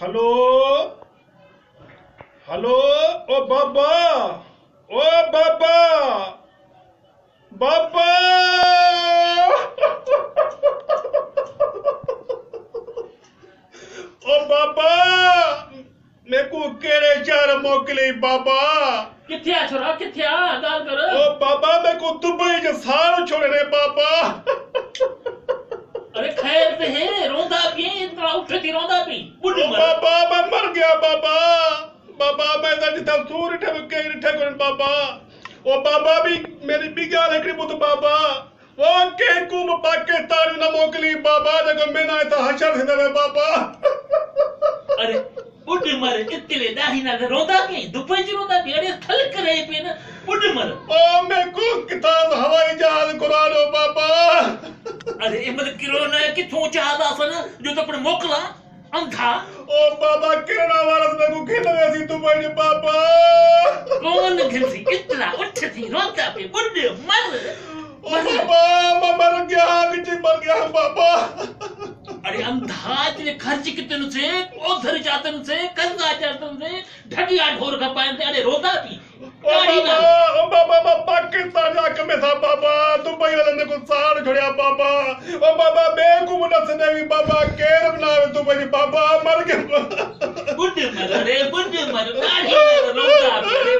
Hello hello. ओ बाबा, ओ बाबा, बाबा। ओ बाबा, मेरे को केड़े शहर मोकली बाबा। किथे आ छोरा, किथे आ गाल कर। ओ बाबा, मेरे को दुबई जो सारो छोड़ने बाबा। अरे खैर पे है, रोंदा भी है, इतना उठती रोंदा भी बुढ़ ओ मर। बाबा, मैं मर गया बाबा। बाबा मैं तो जितना सूर ठे के ठे कोन बाबा। ओ बाबा भी मेरी बिगा लेकरी बुत बाबा। वो के को पाकिस्तान न मोकली बाबा जगह में ना था हशर हिंदे बाबा। अरे बुढ़ मर इतले दाही ना रोंदा भी दुबई जी रोंदा भी। अरे थल करे पे ना बुढ़ मर। ओ मैं को किताब हवाई जहाज कुरानो बाबा। अरे इमल किरो ना किथों चाहदा सन जो तो पण मोकला अंधा। ओ बाबा किरणा वारस में को खेल वैसी दुबई ने बाबा। कौन घिलसी इतना उठती रोंदा पे बुढ़ मर। ओ बाबा मैं मर गया, किसी मर गया बाबा। अरे अंधा इतने खर्च कितने से उधर जातन से कंगा जातन से ढगिया ढोर का पान से। अरे रोदा भी ओ बाबा मैं पाकिस्तान जाके में था बाबा। दुबई वाले ने को साड़ छोड़िया बाबा। ओ बाबा बेकूफ न सनेवी बाबा केर बनावे दुबई बाबा मर गया। बुढ़ मर। अरे बुढ़ मर दाढ़ी ना रोदा भी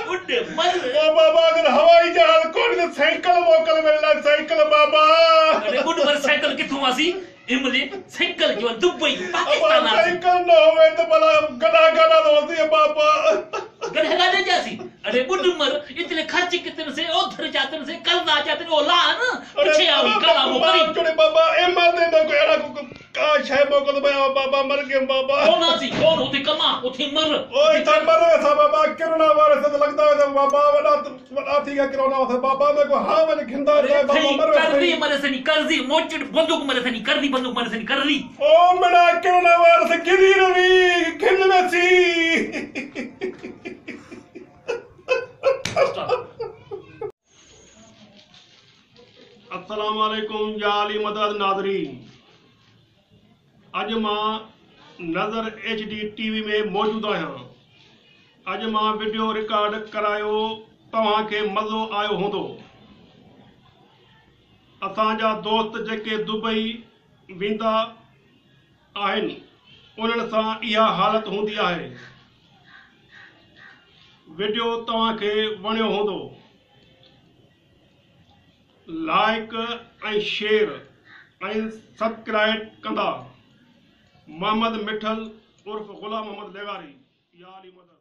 बुढ़ मर। ओ बाबा अगर हवाई जहाज कोन ने साइकिल मोकल मिलना साइकिल बाबा। अरे बुढ़ मर साइकिल किथों आसी इमले साइकिल जो दुबई पाकिस्तान आसी। साइकिल न होवे तो भला गदा गदा होती है बाबा। गधा दे जासी। अरे बुढ़ मर इतने खर्च कितने से उधर जातन से कर्जा जातन ओ ला ना पीछे आओ कला वो करी छोड़े बाबा ए मार दे मैं को एड़ा को का छे मोकल मैं बाबा मर गया बाबा। कौन आसी कौन होते कमा उठी मर। ओए था मर सा बाबा किरणा वाले से लगता है बाबा वड़ा थी का किरणा से बाबा मेरे को हां मैंने खिंदा है बाबा मर कर दी मरे से नहीं कर दी मोच बंदूक मरे से नहीं कर दी बंदूक मरे से नहीं कर दी। ओ मेरा किरणा वाले से गिरी रवि खिल में सी। अस्सलाम वालेकुम या अली मदद नाज़रीन। अज मां नज़र HD TV में मौजूद आहियां। अज मां वीडियो रिकॉर्ड करायो तव्हां खे मज़ो आयो हूंदो। असांजा दोस्त जेके दुबई वेंदा आहिनि उन्हनि सां इहा हालत हूंदी आहे। वीडियो तव्हां खे वणियो हूंदो। लाइक ऐं शेयर ऐं सब्सक्राइब कंदा। मोहम्मद मिठल उर्फ गुलाम मोहम्मद लेगारी या अली मदद।